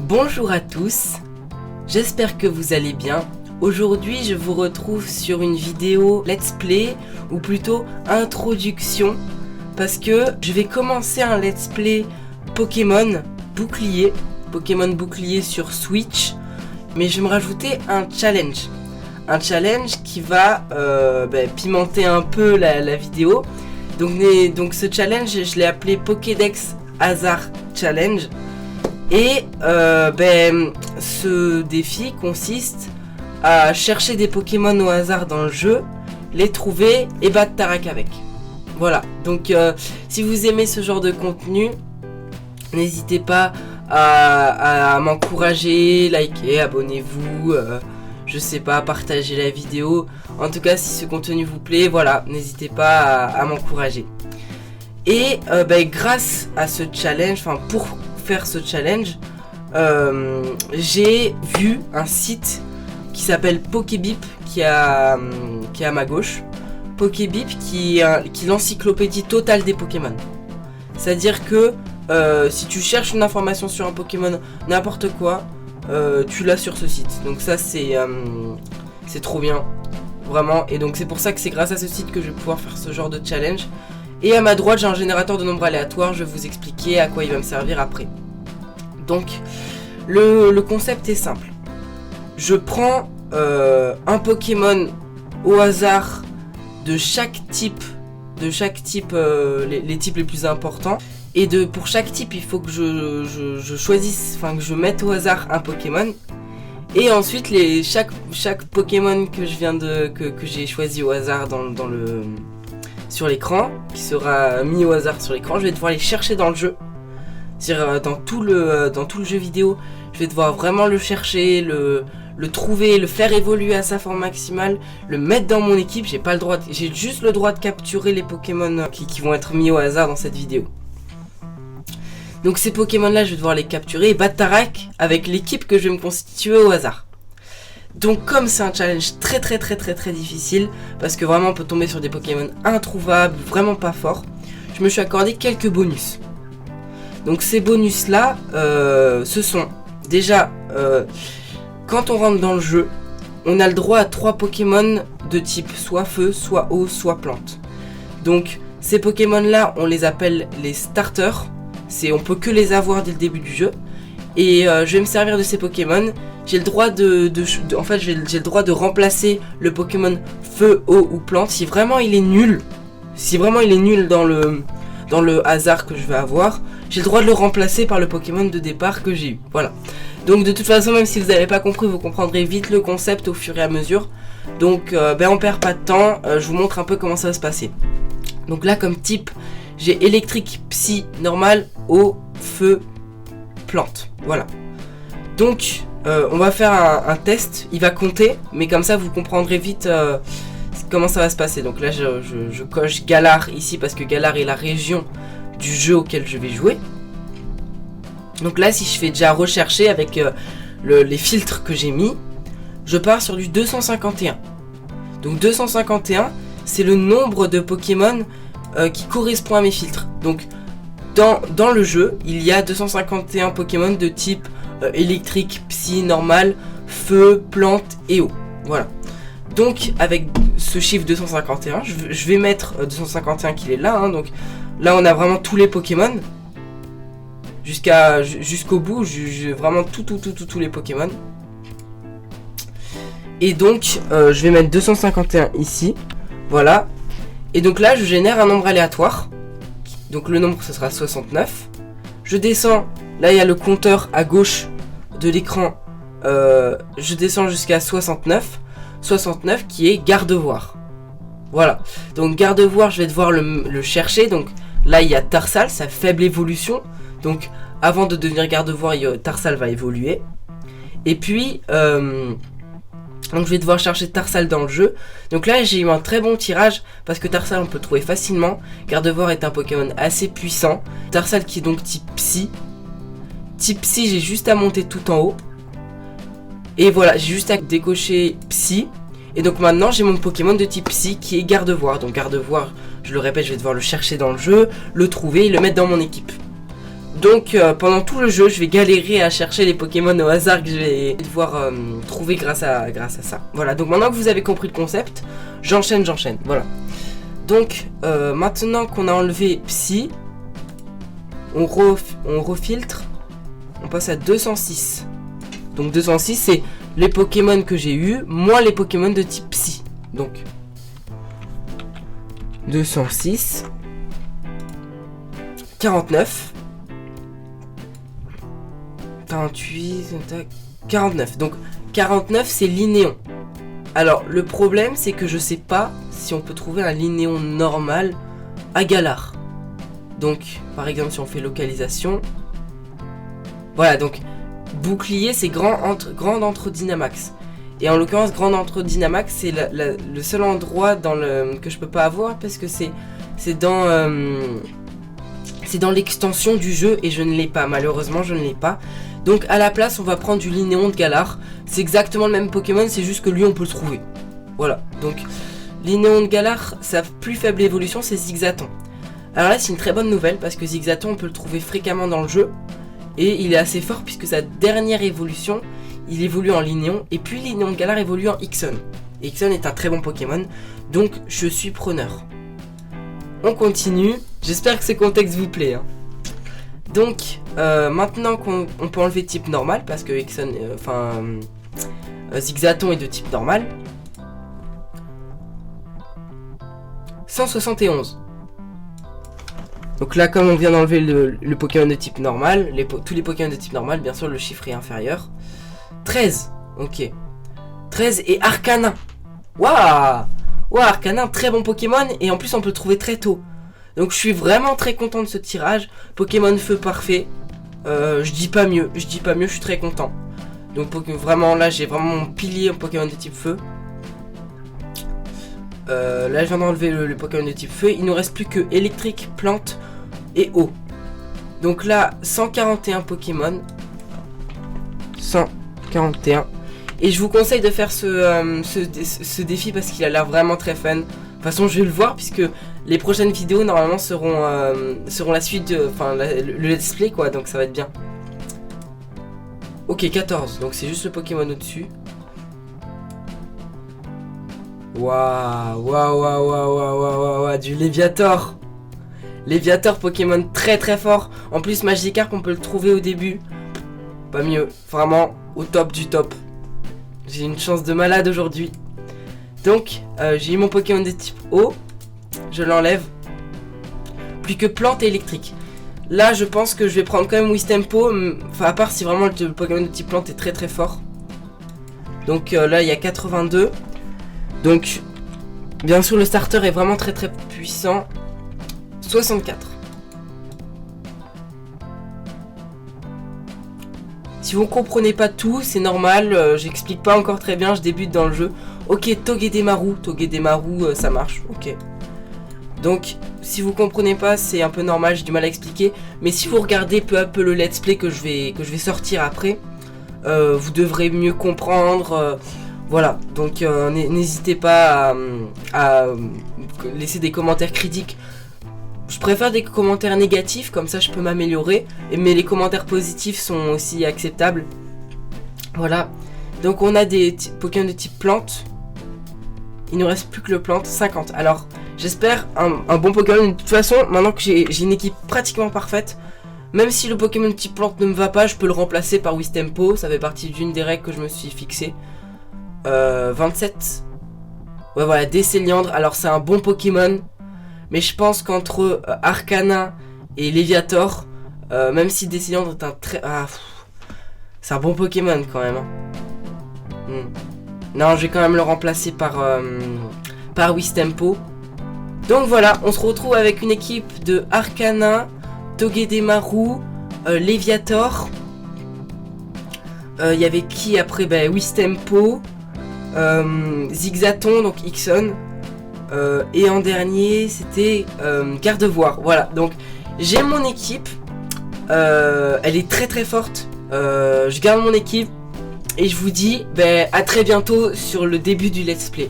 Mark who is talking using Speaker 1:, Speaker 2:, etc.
Speaker 1: Bonjour à tous, j'espère que vous allez bien. Aujourd'hui je vous retrouve sur une vidéo let's play, ou plutôt introduction, parce que je vais commencer un let's play Pokémon Bouclier sur Switch, mais je vais me rajouter un challenge. Un challenge qui va pimenter un peu la vidéo. Donc ce challenge, je l'ai appelé Pokédex Hasard Challenge. Et ce défi consiste à chercher des Pokémon au hasard dans le jeu, les trouver et battre Tarak avec. Voilà, donc si vous aimez ce genre de contenu, n'hésitez pas à m'encourager, liker, abonnez-vous, je sais pas, partager la vidéo. En tout cas, si ce contenu vous plaît, voilà, n'hésitez pas à m'encourager. Et grâce à ce challenge, pour faire ce challenge, j'ai vu un site qui s'appelle Pokébip qui est à ma gauche. Pokébip qui est l'encyclopédie totale des Pokémon. C'est-à-dire que si tu cherches une information sur un Pokémon, n'importe quoi, tu l'as sur ce site. Donc ça c'est trop bien, vraiment. Et donc c'est pour ça que c'est grâce à ce site que je vais pouvoir faire ce genre de challenge. Et à ma droite j'ai un générateur de nombres aléatoires, je vais vous expliquer à quoi il va me servir après. Donc le concept est simple. Je prends un Pokémon au hasard de chaque type, les types les plus importants. Et pour chaque type il faut que je choisisse, que je mette au hasard un Pokémon. Et ensuite chaque Pokémon que j'ai choisi au hasard sur l'écran, qui sera mis au hasard sur l'écran, je vais devoir les chercher dans le jeu. C'est-à-dire dans tout le jeu vidéo, je vais devoir vraiment le chercher, le trouver, le faire évoluer à sa forme maximale, le mettre dans mon équipe. J'ai juste le droit de capturer les Pokémon qui vont être mis au hasard dans cette vidéo. Donc ces Pokémon là, je vais devoir les capturer et battre Tarak avec l'équipe que je vais me constituer au hasard. Donc comme c'est un challenge très difficile, parce que vraiment on peut tomber sur des Pokémon introuvables, vraiment pas forts, je me suis accordé quelques bonus. Donc ces bonus là, ce sont déjà, quand on rentre dans le jeu, on a le droit à 3 Pokémon de type soit feu, soit eau, soit plante. Donc ces Pokémon là, on les appelle les starters, on peut que les avoir dès le début du jeu. Et je vais me servir de ces Pokémon. J'ai le droit j'ai le droit de remplacer le Pokémon feu, eau ou plante si vraiment il est nul. Si vraiment il est nul dans le hasard que je vais avoir, j'ai le droit de le remplacer par le Pokémon de départ que j'ai eu. Voilà. Donc de toute façon, même si vous n'avez pas compris, vous comprendrez vite le concept au fur et à mesure. Donc on perd pas de temps, je vous montre un peu comment ça va se passer. Donc là comme type, j'ai électrique, psy, normal, eau, feu, plante. Voilà. Donc on va faire un test, il va compter, mais comme ça vous comprendrez vite comment ça va se passer. Donc là je coche Galar ici parce que Galar est la région du jeu auquel je vais jouer. Donc là si je fais déjà rechercher avec les filtres que j'ai mis, je pars sur du 251. Donc 251 c'est le nombre de Pokémon qui correspond à mes filtres. Donc dans le jeu il y a 251 Pokémon de type électrique, psy, normal, feu, plante et eau. Voilà. Donc avec ce chiffre 251, je vais mettre 251 qu'il est là, hein, donc là on a vraiment tous les Pokémon jusqu'au bout, vraiment tous les Pokémon. Et donc je vais mettre 251 ici, voilà. Et donc là je génère un nombre aléatoire. Donc le nombre ce sera 69. Je descends, là il y a le compteur à gauche de l'écran, je descends jusqu'à 69 qui est Gardevoir. Voilà, donc Gardevoir je vais devoir le chercher. Donc là il y a Tarsal, sa faible évolution. Donc avant de devenir Gardevoir, Tarsal va évoluer. Et puis donc je vais devoir chercher Tarsal dans le jeu. Donc là j'ai eu un très bon tirage parce que Tarsal on peut le trouver facilement. Gardevoir est un Pokémon assez puissant. Tarsal qui est donc type Psy. Type Psy, j'ai juste à monter tout en haut. Et voilà, j'ai juste à décocher Psy. Et donc maintenant j'ai mon Pokémon de type Psy qui est Gardevoir. Donc Gardevoir, je le répète, je vais devoir le chercher dans le jeu, le trouver et le mettre dans mon équipe. Donc pendant tout le jeu, je vais galérer à chercher les Pokémon au hasard que je vais devoir trouver grâce à ça. Voilà, donc maintenant que vous avez compris le concept, j'enchaîne. Voilà. Donc maintenant qu'on a enlevé Psy, on refiltre, on passe à 206. Donc 206 c'est les Pokémon que j'ai eu, moins les Pokémon de type Psy. Donc 206, 49, 48, 49. Donc 49 c'est Linéon. Alors le problème c'est que je sais pas si on peut trouver un Linéon normal à Galar. Donc par exemple si on fait localisation, voilà, donc bouclier c'est grand entre Dynamax. Et en l'occurrence grand entre Dynamax c'est le seul endroit que je peux pas avoir parce que c'est dans l'extension du jeu et je ne l'ai pas, malheureusement je ne l'ai pas. Donc à la place on va prendre du Linéon de Galar. C'est exactement le même Pokémon, c'est juste que lui on peut le trouver. Voilà, donc Linéon de Galar, sa plus faible évolution c'est Zigzaton. Alors là c'est une très bonne nouvelle parce que Zigzaton on peut le trouver fréquemment dans le jeu. Et il est assez fort puisque sa dernière évolution, il évolue en Linéon. Et puis Linéon de Galar évolue en Ixon. Et Ixon est un très bon Pokémon, donc je suis preneur. On continue, j'espère que ce contexte vous plaît. Hein. Donc maintenant qu'on peut enlever type normal parce que Ixon, Zigzaton est de type normal. 171. Donc là comme on vient d'enlever le Pokémon de type normal, tous les Pokémon de type normal, bien sûr le chiffre est inférieur. 13, ok. 13 et Arcanin. Waouh! Waouh, Arcanin, très bon Pokémon et en plus on peut le trouver très tôt. Donc je suis vraiment très content de ce tirage. Pokémon feu parfait. Je dis pas mieux, je suis très content. Donc vraiment là j'ai vraiment mon pilier en Pokémon de type feu. Là je viens d'enlever le Pokémon de type feu. Il nous reste plus que électrique, plante et eau. Donc là 141 Pokémon. 141. Et je vous conseille de faire ce défi parce qu'il a l'air vraiment très fun. De toute façon je vais le voir puisque les prochaines vidéos normalement seront la suite, le let's play quoi, donc ça va être bien. Ok, 14, donc c'est juste le Pokémon au-dessus. Waouh, du Léviator. Léviator, Pokémon très très fort. En plus Magikarp on peut le trouver au début. Pas mieux, vraiment au top du top. J'ai une chance de malade aujourd'hui. Donc j'ai eu mon Pokémon de type eau. Je l'enlève. Plus que plante et électrique. Là je pense que je vais prendre quand même Wistempo. Enfin à part si vraiment le Pokémon de type plante est très très fort. Donc là il y a 82. Donc bien sûr le starter est vraiment très très puissant. 64. Si vous ne comprenez pas tout, c'est normal, j'explique pas encore très bien, je débute dans le jeu. Ok, Togedemaru, ça marche, ok. Donc, si vous comprenez pas, c'est un peu normal, j'ai du mal à expliquer. Mais si vous regardez peu à peu le let's play que je vais sortir après, vous devrez mieux comprendre. Voilà, donc n'hésitez pas à laisser des commentaires critiques. Je préfère des commentaires négatifs, comme ça je peux m'améliorer. Mais les commentaires positifs sont aussi acceptables. Voilà. Donc on a des Pokémon de type plante. Il ne reste plus que le plante, 50. Alors j'espère un bon Pokémon. De toute façon, maintenant que j'ai une équipe pratiquement parfaite, même si le Pokémon de type plante ne me va pas, je peux le remplacer par Wistempo. Ça fait partie d'une des règles que je me suis fixée. 27. Ouais voilà, Décéliandre. Alors c'est un bon Pokémon. Mais je pense qu'entre Arcanin et Léviator, même si Décéliandre est un très... c'est un bon Pokémon quand même. Hein. Non, je vais quand même le remplacer par Wistempo. Donc voilà, on se retrouve avec une équipe de Arcanin, Togedemaru, Léviator. Il y avait qui après? Wistempo, Zigzaton, donc Ixon. Et en dernier c'était Gardevoir. Voilà, donc j'ai mon équipe. Elle est très très forte. Je garde mon équipe. Et je vous dis à très bientôt sur le début du let's play.